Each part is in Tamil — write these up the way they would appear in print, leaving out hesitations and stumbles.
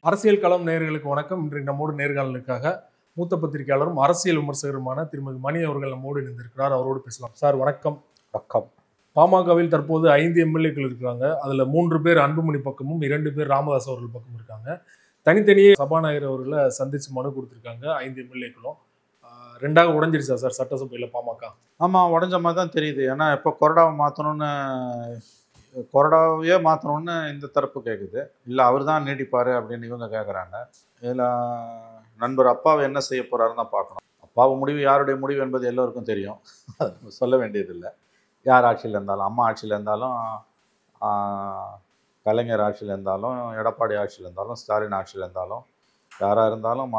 அரசியல் களம் நேயர்களுக்கு வணக்கம். இன்றைக்கு நம்மோடு நேர்காணலுக்காக மூத்த பத்திரிகையாளரும் அரசியல் விமர்சகருமான திருமதி மணி அவர்கள் நம்மோடு இணைந்திருக்கிறார். அவரோடு பேசலாம். சார் வணக்கம். வணக்கம். பாமகவில் தற்போது 5 எம்எல்ஏக்கள் இருக்காங்க. அதுல 3 பேர் அன்புமணி பக்கமும் 2 பேர் ராமதாஸ் அவர்கள் பக்கமும் இருக்காங்க. தனித்தனியே சபாநாயகர் அவர்களை சந்திச்சு மனு கொடுத்திருக்காங்க 5 எம்எல்ஏக்களும். ரெண்டாக உடைஞ்சிருச்சா சார் சட்டசபையில் பாமக? ஆமாம், உடஞ்ச மாதிரி தான் தெரியுது. ஏன்னா இப்போ கொறடாவையே மாற்றணும்னு இந்த தரப்பு கேட்குது. இல்லை அவர் தான் நீடிப்பார் அப்படின்னு இவங்க கேட்குறாங்க. இதில் நண்பர் அப்பாவை என்ன செய்ய போகிறாருன்னு தான் பார்க்கணும். அப்பாவு முடிவு யாருடைய முடிவு என்பது எல்லோருக்கும் தெரியும். சொல்ல வேண்டியதில்லை. யார் ஆட்சியில் இருந்தாலும், அம்மா ஆட்சியில் இருந்தாலும், கலைஞர் ஆட்சியில் இருந்தாலும், எடப்பாடி ஆட்சியில் இருந்தாலும், ஸ்டாலின் ஆட்சியில் இருந்தாலும், யாராக இருந்தாலும்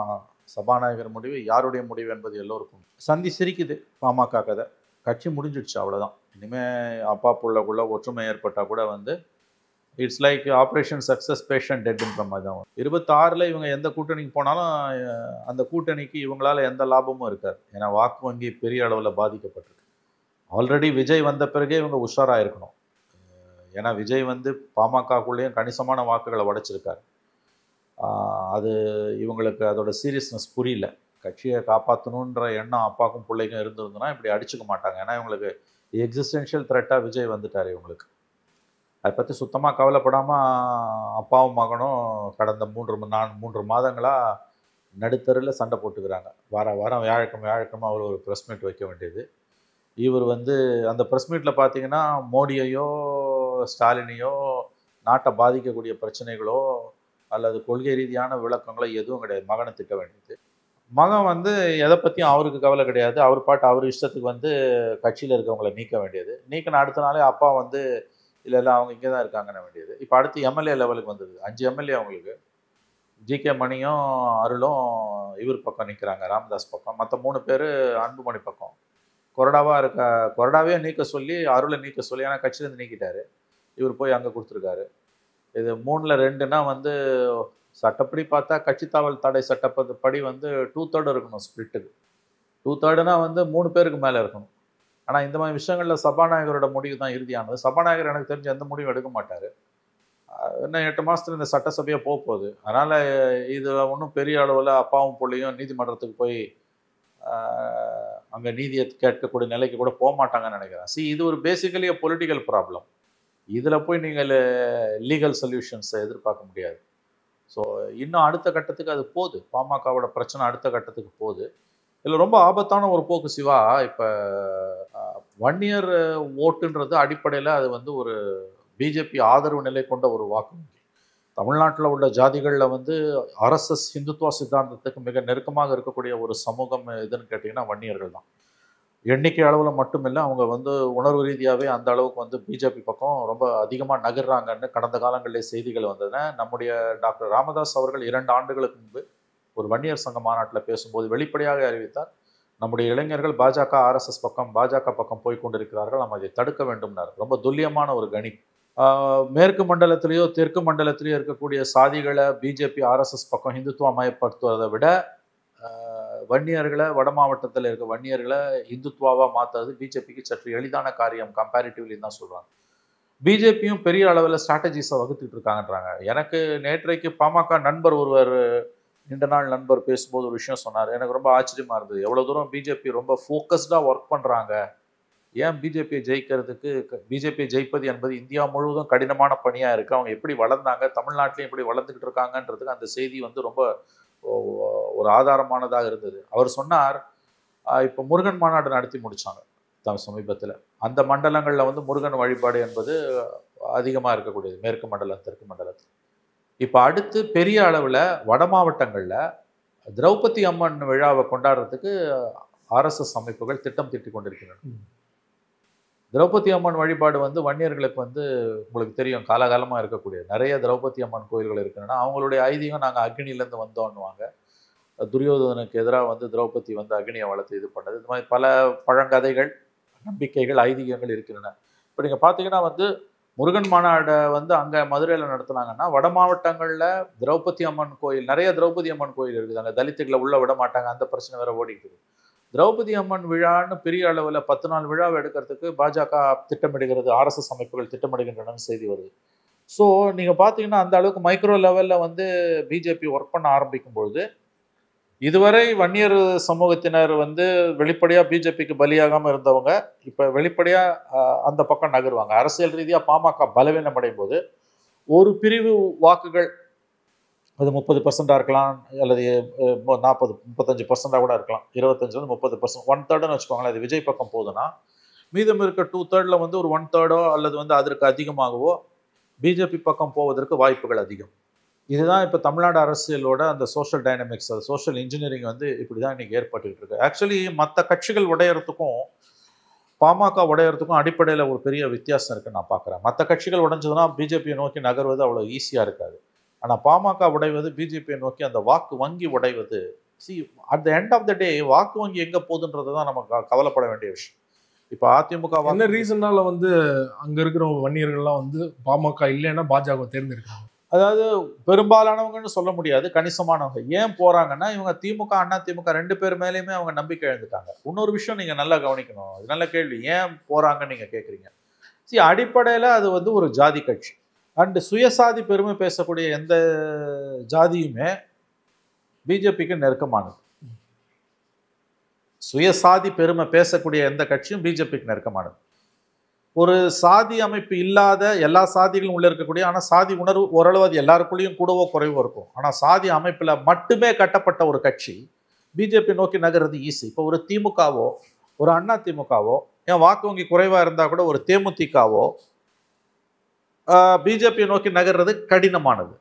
சபாநாயகர் முடிவு யாருடைய முடிவு என்பது எல்லோருக்கும். சந்தி சிரிக்குது பாமக கதை. கட்சி முடிஞ்சிடுச்சு, அவ்வளோதான். இனிமேல் அப்பா புள்ளக்குள்ள ஒற்றுமை ஏற்பட்டால் கூட it's like operation success patient டெட்ன்ற மாதிரி தான். 26 இவங்க எந்த கூட்டணிக்கு போனாலும் அந்த கூட்டணிக்கு இவங்களால எந்த லாபமும் இருக்காது. ஏன்னா வாக்கு வங்கி பெரிய அளவில் பாதிக்கப்பட்டிருக்கு. ஆல்ரெடி விஜய் வந்த பிறகே இவங்க உஷாராக இருக்கணும். ஏன்னா விஜய் பாமகக்குள்ளேயும் கணிசமான வாக்குகளை உடைச்சிருக்காரு. அது இவங்களுக்கு அதோட சீரியஸ்னஸ் புரியல. கட்சியை காப்பாற்றணுன்ற எண்ணம் அப்பாவுக்கும் பிள்ளைக்கும் இருந்திருந்ததுன்னா இப்படி அடிச்சுக்க மாட்டாங்க. ஏன்னா இவங்களுக்கு எக்ஸிஸ்டென்ஷியல் த்ரெட்டாக விஜய் வந்துட்டார். இவங்களுக்கு அதை பற்றி சுத்தமாக கவலைப்படாமல் அப்பாவும் மகனும் கடந்த 3 மாதங்களாக நடுத்தரில் சண்டை போட்டுக்கிறாங்க. வாரம் வியாழக்கிழமை அவர் ஒரு ப்ரெஸ் மீட் வைக்க வேண்டியது. இவர் அந்த ப்ரெஸ் மீட்டில் பார்த்தீங்கன்னா மோடியையோ ஸ்டாலினையோ நாட்டை பாதிக்கக்கூடிய பிரச்சனைகளோ அல்லது கொள்கை ரீதியான விளக்கங்களோ எதுவும் கிடையாது. மகனை திட்ட வேண்டியது. மகன் எதை பற்றியும் அவருக்கு கவலை கிடையாது. அவர் பாட்டு அவர் இஷ்டத்துக்கு கட்சியில் இருக்கவங்களை நீக்க வேண்டியது. நீக்கின அடுத்த நாளே அப்பா இல்லை அவங்க இங்கே தான் இருக்காங்கன்னு வேண்டியது. இப்போ அடுத்து எம்எல்ஏ லெவலுக்கு வந்தது. 5 எம்எல்ஏ அவங்களுக்கு. ஜிகே மணியும் அருளும் இவர் பக்கம் நிற்கிறாங்க, ராமதாஸ் பக்கம். மற்ற 3 பேர் அன்புமணி பக்கம். கொறடாவே நீக்க சொல்லி, அருளை நீக்க சொல்லி, ஏன்னா கட்சியிலேருந்து நீக்கிட்டாரு. இவர் போய் அங்கே கொடுத்துருக்காரு. இது 3ல் 2னா சட்டப்படி பார்த்தா கட்சி தாவல் தடை சட்டப்படி 2/3 இருக்கணும் ஸ்பிளிட்டுக்கு. 2/3னா 3 பேருக்கு மேலே இருக்கணும். ஆனால் இந்த மாதிரி விஷயங்களில் சபாநாயகரோட முடிவு தான் இறுதியானது. சபாநாயகர் எனக்கு தெரிஞ்ச எந்த முடிவும் எடுக்க மாட்டார். இன்னும் 8 மாதத்துல இந்த சட்டசபையாக போகுது. அதனால் இதில் ஒன்றும் பெரிய அளவில் அப்பாவும் பிள்ளையும் நீதிமன்றத்துக்கு போய் அங்கே நீதியை கேட்கக்கூடிய நிலைக்கு கூட போக மாட்டாங்கன்னு நினைக்கிறேன். இது ஒரு பேசிக்கலி பொலிட்டிக்கல் ப்ராப்ளம். இதில் போய் நீங்கள் லீகல் சொல்யூஷன்ஸை எதிர்பார்க்க முடியாது. ஸோ இன்னும் அடுத்த கட்டத்துக்கு அது போகுது. பாமகவோட பிரச்சனை அடுத்த கட்டத்துக்கு போகுது. இதில் ரொம்ப ஆபத்தான ஒரு போக்கு சிவா. இப்போ 1 இயர் ஓட்டுன்றது அடிப்படையில் அது ஒரு பிஜேபி ஆதரவு நிலை கொண்ட ஒரு வாக்கு வங்கி. தமிழ்நாட்டில் உள்ள ஜாதிகளில் ஆர்எஸ்எஸ் ஹிந்துத்துவ சித்தாந்தத்துக்கு மிக நெருக்கமாக இருக்கக்கூடிய ஒரு சமூகம் எதுன்னு கேட்டிங்கன்னா வன்னியர்கள் தான். எண்ணிக்கை அளவில் மட்டுமில்லை, அவங்க உணர்வு ரீதியாகவே அந்த அளவுக்கு பிஜேபி பக்கம் ரொம்ப அதிகமாக நகர்றாங்கன்னு கடந்த காலங்களிலே செய்திகள் வந்ததுன்னா, நம்முடைய டாக்டர் ராமதாஸ் அவர்கள் 2 ஆண்டுகளுக்கு முன்பு ஒரு வன்னியர் சங்க மாநாட்டில் பேசும்போது வெளிப்படையாக அறிவித்தார், நம்முடைய இளைஞர்கள் பாஜக பக்கம் போய் கொண்டிருக்கிறார்கள், நம்ம அதை தடுக்க வேண்டும்னார். ரொம்ப துல்லியமான ஒரு கணிப்பு. மேற்கு மண்டலத்திலேயோ தெற்கு மண்டலத்திலேயோ இருக்கக்கூடிய சாதிகளை பிஜேபி ஆர்எஸ்எஸ் பக்கம் ஹிந்துத்துவ மயப்படுத்துவதை விட வன்னியர்களை, வட மாவட்டத்தில் இருக்க வன்னியர்களை இந்துத்துவாவாக மாற்றுறது பிஜேபிக்கு சற்று எளிதான காரியம் கம்பேரிட்டிவ்லி தான் சொல்கிறாங்க. பிஜேபியும் பெரிய அளவில் ஸ்ட்ராட்டஜிஸை வகுத்துட்டு இருக்காங்கன்றாங்க. எனக்கு நேற்றைக்கு பாமக நண்பர் ஒருவர், நீண்ட நாள் நண்பர் பேசும்போது ஒரு விஷயம் சொன்னார். எனக்கு ரொம்ப ஆச்சரியமாக இருந்தது. எவ்வளோ தூரம் பிஜேபி ரொம்ப ஃபோக்கஸ்டாக ஒர்க் பண்ணுறாங்க. ஏன் பிஜேபியை ஜெயிப்பது என்பது இந்தியா முழுவதும் கடினமான பணியாக இருக்குது. அவங்க எப்படி வளர்ந்தாங்க, தமிழ்நாட்டிலையும் எப்படி வளர்ந்துக்கிட்டு இருக்காங்கன்றதுக்கு அந்த செய்தி ரொம்ப ஒரு ஆதாரமானதாக இருந்தது. அவர் சொன்னார், இப்போ முருகன் மாநாடு நடத்தி முடித்தாங்க சமீபத்தில். அந்த மண்டலங்களில் முருகன் வழிபாடு என்பது அதிகமாக இருக்கக்கூடியது, மேற்கு மண்டலம் தெற்கு மண்டலத்தில். இப்போ அடுத்து பெரிய அளவில் வட மாவட்டங்களில் திரௌபதி அம்மன் விழாவை கொண்டாடுறதுக்கு ஆர்எஸ்எஸ் அமைப்புகள் திட்டம் தீட்டி கொண்டிருக்கின்றன. திரௌபதி அம்மன் வழிபாடு வன்னியர்களுக்கு உங்களுக்கு தெரியும், காலகாலமாக இருக்கக்கூடிய நிறைய திரௌபதி அம்மன் கோயில்கள் இருக்குன்னா அவங்களுடைய ஐதீகம் நாங்கள் அக்னியிலேருந்து வந்தோன்னுவாங்க. துரியோதனுக்கு எதிராக திரௌபதி அக்னியை வளர்த்து இது பண்ணது. இது மாதிரி பல பழங்கதைகள், நம்பிக்கைகள், ஐதீகங்கள் இருக்கின்றன. இப்போ நீங்கள் பார்த்தீங்கன்னா முருகன் மாநாடை அங்கே மதுரையில் நடத்துனாங்கன்னா வட மாவட்டங்களில் திரௌபதி அம்மன் கோயில், நிறைய திரௌபதி அம்மன் கோயில் இருக்குது. அங்கே தலித்துகளை உள்ளே விட மாட்டாங்க, அந்த பிரச்சனை வேற ஓடிட்டு இருக்குது. திரௌபதி அம்மன் விழான்னு பெரிய அளவில் 10 நாள் விழாவை எடுக்கிறதுக்கு பாஜக திட்டமிடுகிறது, ஆர்எஸ்எஸ் அமைப்புகள் திட்டமிடுகின்றன செய்தி வருது. ஸோ நீங்கள் பார்த்தீங்கன்னா அந்த அளவுக்கு மைக்ரோ லெவலில் வந்து பிஜேபி ஒர்க் பண்ண ஆரம்பிக்கும் பொழுது இதுவரை வன்னியர் சமூகத்தினர் வந்து வெளிப்படையாக பிஜேபிக்கு பலியாகாமல் இருந்தவங்க இப்போ வெளிப்படையாக அந்த பக்கம் நகருவாங்க. அரசியல் ரீதியாக பாமக பலவீனம் அடையும் போது ஒரு பிரிவு வாக்குகள் அது 30% இருக்கலாம், அல்லது 35% கூட இருக்கலாம், 25-30%, 1/3 வச்சுக்கோங்களேன். அது விஜய் பக்கம் போகுதுன்னா மீதம் இருக்க 2/3 வந்து ஒரு 1/3 அல்லது வந்து அதற்கு அதிகமாகவோ பிஜேபி பக்கம் போவதற்கு வாய்ப்புகள் அதிகம். இதுதான் இப்போ தமிழ்நாடு அரசியலோட அந்த சோஷியல் டைனமிக்ஸ், அது சோஷியல் இன்ஜினியரிங் வந்து இப்படி தான் இன்னைக்கு ஏற்பட்டுக்கிட்டு இருக்கு. ஆக்சுவலி மற்ற கட்சிகள் உடையறதுக்கும் பாமக உடையறதுக்கும் அடிப்படையில் ஒரு பெரிய வித்தியாசம் இருக்குன்னு நான் பார்க்குறேன். மற்ற கட்சிகள் உடைஞ்சதுன்னா பிஜேபியை நோக்கி நகர்வது அவ்வளோ ஈஸியாக இருக்காது. ஆனால் பாமக உடைவது, பிஜேபியை நோக்கி அந்த வாக்கு வங்கி உடைவது, at the end of the day வாக்கு வங்கி எங்கே போகுதுன்றது தான் நம்ம கவலைப்பட வேண்டிய விஷயம். இப்போ அதிமுக என்ன ரீசனால வந்து அங்க இருக்கிற வன்னியர்கள்லாம் வந்து பாமக இல்லைன்னா பாஜக தேர்ந்தெடுக்கிறாங்க? அதாவது பெரும்பாலானவங்கன்னு சொல்ல முடியாது, கணிசமானவங்க. ஏன் போறாங்கன்னா இவங்க திமுக அண்ணா திமுக 2 பேர் மேலேயுமே அவங்க நம்பிக்கை எழுந்துட்டாங்க. இன்னொரு விஷயம் நீங்க நல்லா கவனிக்கணும், அது நல்ல கேள்வி, ஏன் போறாங்கன்னு நீங்க கேட்குறீங்க. அடிப்படையில் அது வந்து ஒரு ஜாதி கட்சி. அண்டு சுயசாதி பெருமை பேசக்கூடிய எந்த ஜாதியுமே பிஜேபிக்கு நெருக்கமானது. சுயசாதி பெருமை பேசக்கூடிய எந்த கட்சியும் பிஜேபிக்கு நெருக்கமானது. ஒரு சாதி அமைப்பு இல்லாத, எல்லா சாதிகளும் உள்ள இருக்கக்கூடிய, ஆனால் சாதி உணர்வு ஓரளவு அது எல்லாருக்குள்ளேயும் கூடவோ குறைவோ இருக்கும், ஆனால் சாதி அமைப்பில் மட்டுமே கட்டப்பட்ட ஒரு கட்சி பிஜேபி நோக்கி நகர்றது ஈஸி. இப்போ ஒரு திமுகவோ ஒரு அண்ணா திமுகவோ, ஏன் வாக்கு வங்கி குறைவாக இருந்தால் கூட ஒரு தேமுதிகவோ பிஜேபியை நோக்கி நகர்றது கடினமானது.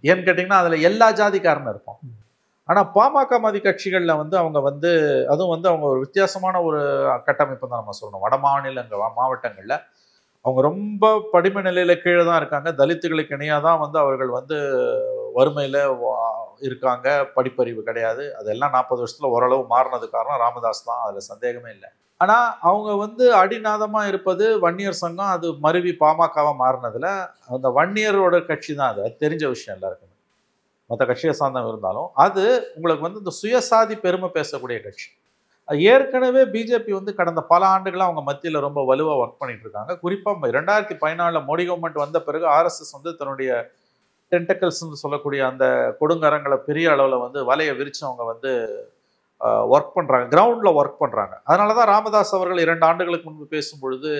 ஏன்னு கேட்டிங்கன்னா அதில் எல்லா ஜாதிக்காரனும் இருப்போம். ஆனால் பாமக மாதிரி கட்சிகளில் வந்து அவங்க வந்து அதுவும் வந்து அவங்க ஒரு வித்தியாசமான ஒரு கட்டமைப்பு தான் நம்ம சொல்லணும். வட மாவட்டங்களில் அவங்க ரொம்ப படிமை நிலையில் கீழே தான் இருக்காங்க. தலித்துகளுக்கு இணையாக தான் வந்து அவர்கள் வந்து வறுமையில் இருக்காங்க, படிப்பறிவு கிடையாது. அதெல்லாம் 40 வருஷத்தில் ஓரளவு மாறினது காரணம் ராமதாஸ் தான், அதில் சந்தேகமே இல்லை. ஆனால் அவங்க வந்து அடிநாதமாக இருப்பது வன்னியர் சங்கம். அது மருவி பாமகவாக மாறினதில் அந்த வன்னியரோட கட்சி தான், அது தெரிஞ்ச விஷயம் எல்லாருக்குமே. மற்ற கட்சியை சார்ந்தவங்க இருந்தாலும் அது உங்களுக்கு வந்து இந்த சுயசாதி பெருமை பேசக்கூடிய கட்சி. ஏற்கனவே பிஜேபி வந்து கடந்த பல ஆண்டுகளாக அவங்க மத்தியில் ரொம்ப வலுவாக ஒர்க் பண்ணிட்டு இருக்காங்க. குறிப்பாக 2014 மோடி கவர்மெண்ட் வந்த பிறகு ஆர்எஸ்எஸ் வந்து தன்னுடைய டென்டக்கல்ஸ்ன்னு சொல்லக்கூடிய அந்த கொடுங்கரங்களை பெரிய அளவில் வந்து வலையை விரிச்சு அவங்க வந்து ஒர்க் பண்ணுறாங்க, கிரவுண்டில் ஒர்க் பண்ணுறாங்க. அதனால தான் ராமதாஸ் அவர்கள் 2 ஆண்டுகளுக்கு முன்பு பேசும்பொழுது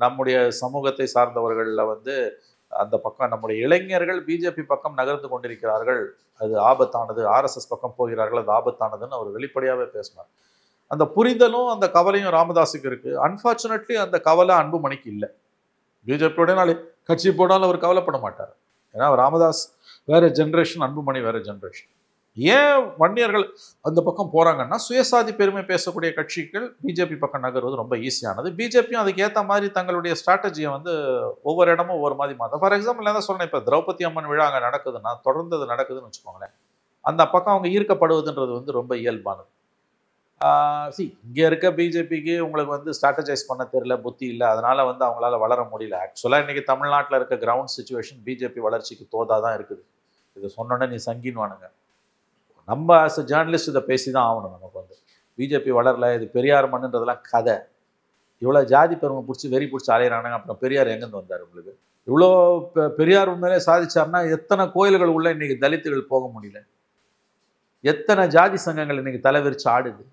நம்முடைய சமூகத்தை சார்ந்தவர்களில் வந்து அந்த பக்கம் நம்முடைய இளைஞர்கள் பிஜேபி பக்கம் நகர்ந்து கொண்டிருக்கிறார்கள், அது ஆபத்தானது, ஆர்எஸ்எஸ் பக்கம் போகிறார்கள், அது ஆபத்தானதுன்னு அவர் வெளிப்படையாகவே பேசினார். அந்த புரிதலும் அந்த கவலையும் ராமதாஸுக்கு இருக்கு. அன்பார்ச்சுனேட்லி அந்த கவலை அன்புமணிக்கு இல்லை. பிஜேபியோட நாளை கட்சி போனாலும் அவர் கவலைப்பட மாட்டார். ஏன்னா ராமதாஸ் வேற ஜென்ரேஷன், அன்புமணி வேற ஜென்ரேஷன். ஏன் வன்னியர்கள் அந்த பக்கம் போறாங்கன்னா சுயசாதி பெருமை பேசக்கூடிய கட்சிகள் பிஜேபி பக்கம் நகர்வது ரொம்ப ஈஸியானது. பிஜேபியும் அதுக்கு ஏற்ற மாதிரி தங்களுடைய ஸ்ட்ராட்டஜியை வந்து ஒவ்வொரு இடமும் ஒவ்வொரு மாதிரி மாற்ற. ஃபார் எக்ஸாம்பிள் என்ன சொல்றேன், இப்போ திரௌபதி அம்மன் விழா அங்கே நடக்குதுன்னா தொடர்ந்து அது நடக்குதுன்னு வச்சுக்கோங்களேன், அந்த பக்கம் அவங்க ஈர்க்கப்படுவதுன்றது வந்து ரொம்ப இயல்பானது. இங்கே இருக்க பிஜேபிக்கு உங்களுக்கு வந்து ஸ்ட்ராட்டஜைஸ் பண்ண தெரியல, புத்தி இல்லை, அதனால வந்து அவங்களால வளர முடியல. ஆக்சுவலாக இன்னைக்கு தமிழ்நாட்டில் இருக்க கிரவுண்ட் சிச்சுவேஷன் பிஜேபி வளர்ச்சிக்கு தோதாதான் இருக்குது. இது சொன்னோன்னே நீ சங்கின்வானுங்க. நம்ம ஆஸ் அ ஜேர்னலிஸ்ட் இதை பேசி தான் ஆகணும். நமக்கு வந்து பிஜேபி வளரல, இது பெரியார் மண்ணுன்றதெல்லாம் கதை. இவ்வளோ ஜாதி பெருமை பிடிச்சி வெறி பிடிச்சி அலையிறானுங்க. அப்புறம் பெரியார் எங்கேருந்து வந்தார் உங்களுக்கு? இவ்வளோ பெரியார் உண்மையிலே சாதிச்சார்னா எத்தனை கோயில்கள் உள்ள இன்னைக்கு தலித்துகள் போக முடியல, எத்தனை ஜாதி சங்கங்கள் இன்னைக்கு தலைவிரிச்சு ஆடுது.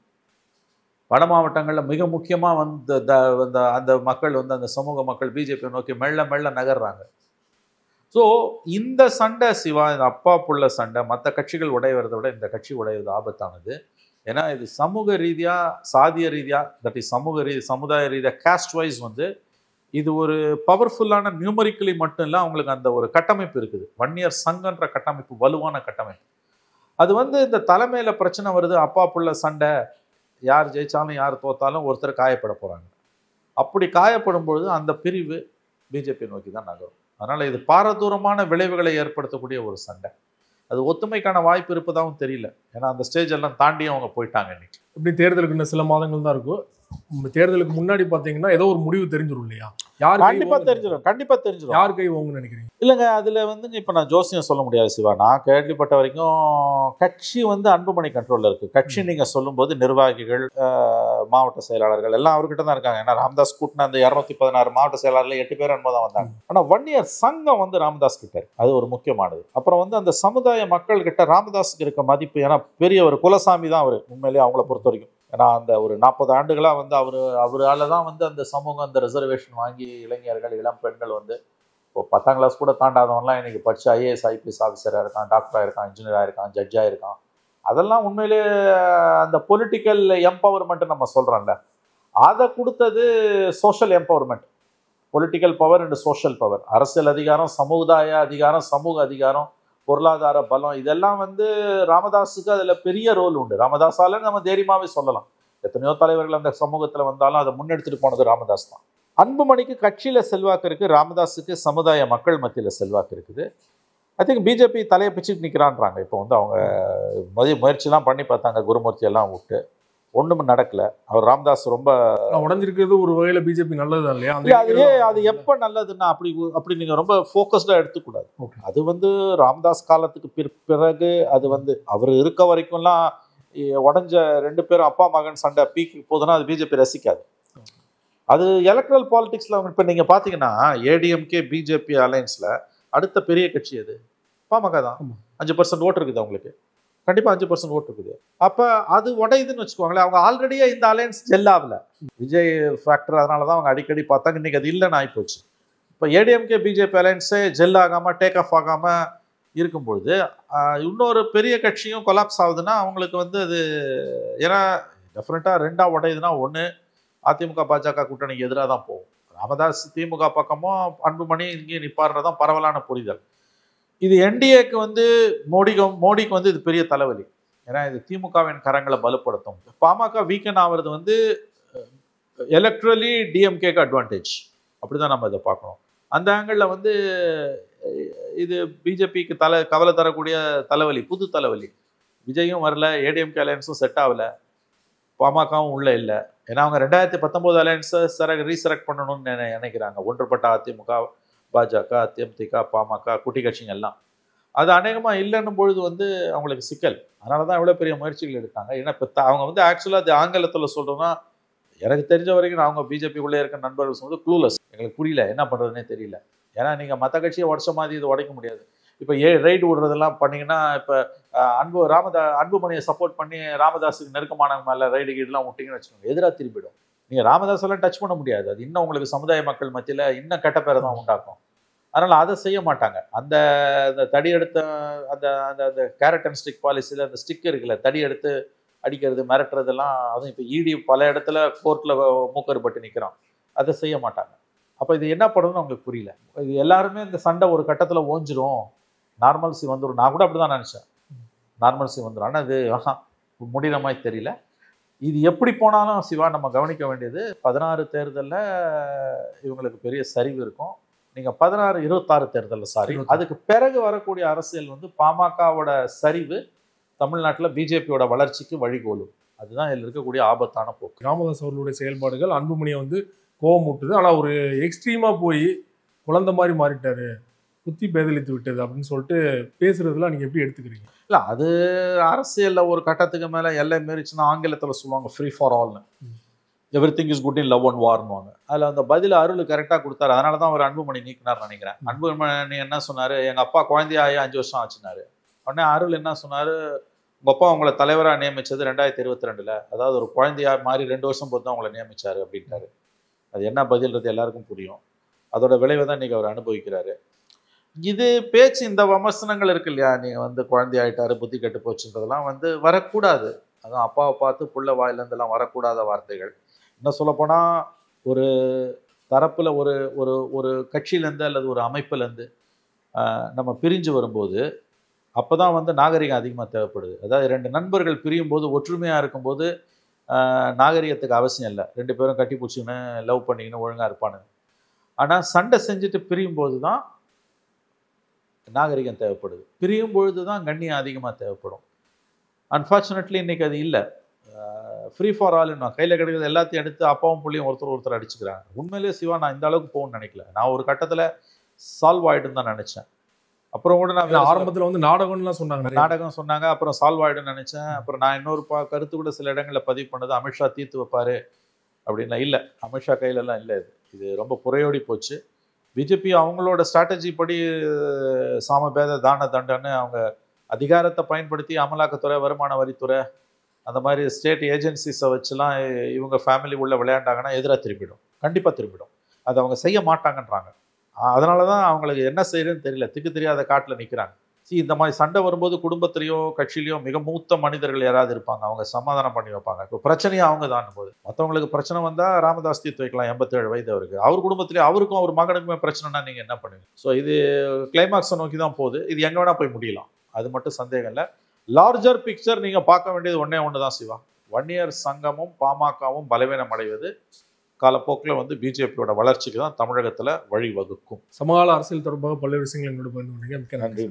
வட மாவட்டங்களில் மிக முக்கியமாக வந்து அந்த மக்கள் வந்து அந்த சமூக மக்கள் பிஜேபியை நோக்கி மெல்ல மெல்ல நகர்றாங்க. ஸோ இந்த சண்டை சிவா, இந்த அப்பா புள்ள சண்டை மற்ற கட்சிகள் உடையவதை விட இந்த கட்சி உடையது ஆபத்தானது. ஏன்னா இது சமூக ரீதியாக, சாதிய ரீதியாக, தட் இஸ் சமுதாய ரீதியாக, காஸ்ட் வைஸ் வந்து இது ஒரு பவர்ஃபுல்லான நியூமரிக்கலி மட்டும் இல்லை, அவங்களுக்கு அந்த ஒரு கட்டமைப்பு இருக்குது. வன்னியர் சங்கன்ற கட்டமைப்பு வலுவான கட்டமைப்பு. அது வந்து இந்த தலைமையில் பிரச்சனை வருது, அப்பா புள்ள சண்டை, யார் ஜெயிச்சாலும் யார் தோத்தாலும் ஒருத்தர் காயப்பட போகிறாங்க. அப்படி காயப்படும் பொழுது அந்த பிரிவு பிஜேபி நோக்கி தான் நகரும். அதனால் இது பாரதூரமான விளைவுகளை ஏற்படுத்தக்கூடிய ஒரு சண்டை. அது ஒத்துமைக்கான வாய்ப்பு இருப்பதாகவும் தெரியல. ஏன்னா அந்த ஸ்டேஜ் எல்லாம் தாண்டியும் அவங்க போயிட்டாங்க. இன்னைக்கு இப்படி தேர்தலுக்கு இன்னும் சில மாதங்கள் தான் இருக்கும். தேர்தலுக்கு முன்னாடி பாத்தீங்கன்னா ஏதோ ஒரு முடிவு தெரிஞ்சிடும் இல்லையா? யார் கண்டிப்பா தெரிஞ்சிடும் யார் கை ஓங்குன்னு நினைக்கிறீங்க? இல்லைங்க, அதுல வந்துங்க இப்ப நான் ஜோசியம் சொல்ல முடியாது சிவா. நான் கேள்விப்பட்ட வரைக்கும் கட்சி வந்து அன்புமணி கண்ட்ரோல்ல இருக்கு. கட்சி நீங்க சொல்லும்போது நிர்வாகிகள், மாவட்ட செயலாளர்கள் எல்லாம் அவர்கிட்ட தான் இருக்காங்க. ஏன்னா ராமதாஸ் கூட்டின அந்த 216 மாவட்ட செயலாளர்ல 8 பேர் அன்பு தான் வந்தாங்க. ஆனா வன்னியர் சங்கம் வந்து ராமதாஸ் கிட்ட இருக்கு. அது ஒரு முக்கியமானது. அப்புறம் வந்து அந்த சமுதாய மக்கள் கிட்ட ராமதாஸுக்கு இருக்க மதிப்பு, ஏன்னா பெரிய ஒரு குலசாமி தான் அவரு உண்மையிலேயே அவங்கள பொறுத்த வரைக்கும். ஏன்னா அந்த ஒரு 40 ஆண்டுகளா வந்து அவரால் தான் வந்து அந்த சமூகம் அந்த ரிசர்வேஷன் வாங்கி இளைஞர்கள் இளம் பெண்கள் வந்து இப்போ 10ஆம் கிளாஸ் கூட தாண்டாதவன்லாம் இன்னைக்கு படிச்சு IAS IPS ஆஃபீஸராக இருக்கான், டாக்டராக இருக்கான், இன்ஜினியராக இருக்கான், ஜட்ஜாக இருக்கான். அதெல்லாம் உண்மையிலே அந்த பொலிட்டிக்கல் எம்பவர்மெண்ட் நம்ம சொல்றோம்ல, அதை கொடுத்தது social empowerment. Political power and social power, அரசியல் அதிகாரம், சமுதாய அதிகாரம், சமூக அதிகாரம், பொருளாதார பலம், இதெல்லாம் வந்து ராமதாஸுக்கு அதுல பெரிய ரோல் உண்டு. ராமதாஸால நம்ம தைரியமாவே சொல்லலாம். எத்தனையோ தலைவர்கள் அந்த சமூகத்துல வந்தாலும் அதை முன்னெடுத்துட்டு போனது ராமதாஸ் தான். அன்புமணிக்கு கட்சியில செல்வாக்கு இருக்கு, ராமதாஸுக்கு சமுதாய மக்கள் மத்தியில செல்வாக்கு இருக்குது. ஐ திங்க் பிஜேபி தலையை பிச்சுட்டு நிற்கிறான்றாங்க. இப்போ வந்து அவங்க முயற்சிலாம் பண்ணி பார்த்தாங்க, குருமூர்த்தி எல்லாம் விட்டு, ஒண்ணும் நடக்கல. அவர் ராமதாஸ் ரொம்ப உடஞ்சிருக்கிறது ஒரு வகையில பிஜேபி நல்லதுதான் இல்லையா? அது எப்ப நல்லதுன்னா அப்படி நீங்க ரொம்ப ஃபோக்கஸ்டா எடுத்துக்கூடாது. அது வந்து ராமதாஸ் காலத்துக்கு பிறகு அது வந்து அவர் இருக்க வரைக்கும்லாம் உடஞ்ச 2 பேரும் அப்பா மகன் சண்டை பீக்கு போதுன்னா அது பிஜேபி ரசிக்காது. அது எலக்ட்ரல் பாலிடிக்ஸ்ல இப்ப நீங்க பாத்தீங்கன்னா ஏடிஎம்கே பிஜேபி அலையன்ஸ்ல அடுத்த பெரிய கட்சி அது பாமக தான். 5% ஓட்டு இருக்குது அவங்களுக்கு, கண்டிப்பா 5% ஓட்டு இருக்குது. அப்ப அது உடையுதுன்னு வச்சுக்கோங்களேன். அவங்க ஆல்ரெடியே இந்த அலையன்ஸ் ஜெல்லாவில் விஜய் ஃபேக்டர், அதனாலதான் அவங்க அடிக்கடி பார்த்தாங்க. இன்னைக்கு அது இல்லைன்னு ஆயிப்போச்சு. இப்போ ஏடிஎம்கே பிஜேபி அலையன்ஸே ஜெல் ஆகாம டேக் ஆஃப் ஆகாம இருக்கும்பொழுது இன்னொரு பெரிய கட்சியும் கொலாப்ஸ் ஆகுதுன்னா அவங்களுக்கு வந்து அது, ஏன்னா டெஃபினட்டா 2ஆ உடையுதுன்னா, ஒன்று அதிமுக பாஜக கூட்டணிக்கு எதிராக தான் போகும். ராமதாஸ் திமுக பக்கமும் அன்புமணி இங்கே நிப்பாருன்றதான் பரவலான புரிதல். இது என்டிஏக்கு வந்து மோடிக்கு வந்து இது பெரிய தலைவலி. ஏன்னா இது திமுகவின் கரங்களை பலப்படுத்தும். பாமக வீக்கன் ஆகிறது வந்து எலக்ட்ரலி டிஎம்கேக்கு அட்வான்டேஜ், அப்படிதான் நம்ம இதை பார்க்கணும். அந்த ஆங்கிளில் வந்து இது பிஜேபிக்கு கவலை தரக்கூடிய தலைவலி, புது தலைவலி. விஜயும் வரல, ஏடிஎம்கே அலையன்ஸும் செட் ஆகல, பாமகவும் உள்ள இல்லை. ஏன்னா அவங்க 2019 அலையன்ஸை ரீசெலக்ட் பண்ணணும்னு நினைக்கிறாங்க. ஒன்றுபட்ட அதிமுக, பாஜக, தேமுதிக, பாமக, குட்டி கட்சிங்க எல்லாம். அது அநேகமாக இல்லைன்னும் பொழுது வந்து அவங்களுக்கு சிக்கல். அதனால தான் எவ்வளோ பெரிய முயற்சிகள் எடுத்தாங்க. ஏன்னா இப்போ அவங்க வந்து ஆக்சுவலாக அது ஆங்கிலத்தில் சொல்கிறோன்னா, எனக்கு தெரிஞ்ச வரைக்கும் நான் அவங்க பிஜேபிக்குள்ளே இருக்க நண்பர்கள் சொல்றது க்ளூலெஸ். எங்களுக்கு புரியல, என்ன பண்ணுறதுனே தெரியல. ஏன்னா நீங்கள் மற்ற கட்சியை உடச்ச மாதிரி இது உடைக்க முடியாது. இப்போ ரைடு விடுறதெல்லாம் பண்ணிங்கன்னா, இப்போ அன்புமணியை சப்போர்ட் பண்ணி ராமதாஸுக்கு நெருக்கமானவங்க மேலே ரைடு கீடுலாம் விட்டிங்கன்னு வச்சுக்கோங்க, எதிராக திரும்பிடும். நீங்கள் ராமதாஸெல்லாம் டச் பண்ண முடியாது. அது இன்னும் உங்களுக்கு சமுதாய மக்கள் மத்தியில் இன்னும் கெட்ட பேரை தான் உண்டாக்கும். அதனால் அதை செய்ய மாட்டாங்க. அந்த தடி எடுத்த அந்த அந்த கேரட் அண்ட் ஸ்டிக் பாலிசியில் அந்த ஸ்டிக் இருக்குல்ல, தடி எடுத்து அடிக்கிறது, மிரட்டுறதெல்லாம், அதுவும் இப்போ இடி பல இடத்துல கோர்ட்டில் மூக்கறுபட்டு நிற்கிறான், அதை செய்ய மாட்டாங்க. அப்போ இது என்ன பண்ணுறதுன்னு அவங்களுக்கு புரியல. இது எல்லாருமே இந்த சண்டை ஒரு கட்டத்தில் ஓஞ்சிரும், நார்மல்சி வந்துடும். நான் கூட அப்படி தான் நினச்சேன், நார்மல்சி வந்துடும். ஆனால் அது முடிகிற மாதிரி தெரியல. இது எப்படி போனாலும் சிவா நம்ம கவனிக்க வேண்டியது, 16 தேர்தலில் இவங்களுக்கு பெரிய சரிவு இருக்கும். நீங்கள் 26 தேர்தலில் அதுக்கு பிறகு வரக்கூடிய அரசியல் வந்து பாமகவோட சரிவு தமிழ்நாட்டில் பிஜேபியோட வளர்ச்சிக்கு வழிகோலும். அதுதான் இதில் இருக்கக்கூடிய ஆபத்தான போக்கு. ராமதாஸ் அவர்களுடைய செயல்பாடுகள் அன்புமணியை வந்து கோவமூட்டுது. ஆனால் ஒரு எக்ஸ்ட்ரீமா போய் குழந்தை மாதிரி மாறிட்டாரு, புத்தி பேதலித்து விட்டது அப்படின்னு சொல்லிட்டு பேசுறதுலாம் நீங்க எப்படி எடுத்துக்கிறீங்க? இல்லை, அது அரசியல்ல ஒரு கட்டத்துக்கு மேலே எல்லை மீறிச்சுன்னா ஆங்கிலத்தில் சொல்லுவாங்க ஃப்ரீ ஃபார் ஆல்னு, everything is good in love and வார்னுவாங்க. அதில் அந்த பதில் அருள் கரெக்டாக கொடுத்தாரு. அதனால தான் அவர் அன்புமணி நீக்கினார்னு நினைக்கிறேன். அன்புமணி என்ன சொன்னார், எங்கள் அப்பா குழந்தையாகி 5 வருஷம் ஆச்சுனாரு. உடனே அருள் என்ன சொன்னார், உங்கள் அப்பா உங்களை தலைவராக நியமித்தது 2022, அதாவது ஒரு குழந்தையாக மாறி 2 வருஷம் பொறுத்து தான் உங்களை நியமித்தார் அப்படின்ட்டாரு. அது என்ன பதில்றது எல்லாருக்கும் புரியும். அதோட விளைவை தான் இன்றைக்கி அவர் அனுபவிக்கிறாரு. இது பேச்சு, இந்த விமர்சனங்கள் இருக்கு இல்லையா, நீங்கள் வந்து குழந்தையாயிட்டாரு, புத்தி கெட்டு போச்சுன்றதெல்லாம் வந்து வரக்கூடாது. அதுவும் அப்பாவை பார்த்து புள்ள வாயிலேருந்துலாம் வரக்கூடாத வார்த்தைகள். இன்னும் சொல்லப்போனால் ஒரு தரப்பில் ஒரு ஒரு ஒரு கட்சியிலேருந்து அல்லது ஒரு அமைப்புலேருந்து நம்ம பிரிஞ்சு வரும்போது அப்போ தான் வந்து நாகரிகம் அதிகமாக தேவைப்படுது. அதாவது 2 நண்பர்கள் பிரியும் போது ஒற்றுமையாக இருக்கும்போது நாகரிகத்துக்கு அவசியம் இல்லை, 2 பேரும் கட்டி பிடிச்சிக்கின்னு லவ் பண்ணிக்கின்னு ஒழுங்காக இருப்பானுங்க. ஆனால் சண்டை செஞ்சுட்டு பிரியும் போது தான் நாகரிகம் தேவைப்படுது, பிரியும் பொழுது தான் கண்ணியம் அதிகமாக தேவைப்படும். அன்ஃபார்ச்சுனேட்லி இன்றைக்கி அது இல்லை. ஃப்ரீ ஃபார் ஆல் நான் கையில் கிடைக்கிறது எல்லாத்தையும் எடுத்து அப்பாவும் புள்ளியும் ஒருத்தர் அடிச்சுக்கிறாங்க. உண்மையிலேயே சிவா நான் இந்த அளவுக்கு போகணும்னு நினைக்கல. நான் ஒரு கட்டத்தில் சால்வ் ஆகிடுன்னு தான் நினச்சேன். அப்புறம் கூட நான் ஆரம்பத்தில் வந்து நாடகம்லாம் சொன்னாங்க, நாடகம் சொன்னாங்க, அப்புறம் சால்வ் ஆகிடுன்னு நினச்சேன். அப்புறம் நான் இன்னொரு கருத்து கூட சில இடங்களில் பதிவு பண்ணது, அமித்ஷா தீர்த்து வைப்பார் அப்படின்னா. இல்லை, அமித்ஷா கையிலலாம் இல்லை. இது ரொம்ப புறையோடி போச்சு. பிஜேபி அவங்களோட ஸ்ட்ராட்டஜி படி சாமபேத தான தண்டன்னு அவங்க அதிகாரத்தை பயன்படுத்தி அமலாக்கத்துறை, வருமான வரித்துறை, அந்த மாதிரி ஸ்டேட் ஏஜென்சிஸை வச்சுலாம் இவங்க ஃபேமிலி உள்ள விளையாண்டாங்கன்னா எதிராக திரும்பிடும், கண்டிப்பாக திரும்பிடும். அதை அவங்க செய்ய மாட்டாங்கன்றாங்க. அதனால தான் அவங்களுக்கு என்ன செய்யறதுன்னு தெரியல, திக்கு தெரியாத காட்டில் நிற்கிறாங்க. இந்த மாதிரி சண்டை வரும்போது குடும்பத்திலையோ கட்சியிலையோ மிக மூத்த மனிதர்கள் யாராவது இருப்பாங்க, அவங்க சமாதானம் பண்ணி வைப்பாங்க. இப்போ பிரச்சனையே அவங்க தான் போது. மற்றவங்களுக்கு பிரச்சனை வந்தால் ராமதாஸ் தீர்த்து வைக்கலாம், 87 வயது அவருக்கு. அவர் குடும்பத்திலே அவருக்கும் அவர் மகனுக்குமே பிரச்சனைனா நீங்கள் என்ன பண்ணுவீங்க? ஸோ இது கிளைமாக்ஸை நோக்கி தான் போகுது. இது எங்கே வேணால் போய் முடியலாம், அது மட்டும் சந்தேகம் இல்லை. லார்ஜர் பிக்சர் நீங்கள் பார்க்க வேண்டியது ஒன்று தான் சிவா. வன்னியர் சங்கமும் பாமகவும் பலவீனம் அடைவது காலப்போக்கில் வந்து பிஜேபியோட வளர்ச்சிக்கு தான் தமிழகத்தில் வழிவகுக்கும். சமகால அரசியல் தொடர்பாக பல்வேறு விஷயங்கள் என்னோட பகிர்ந்து கொண்டீங்க. மிக்க நன்றி.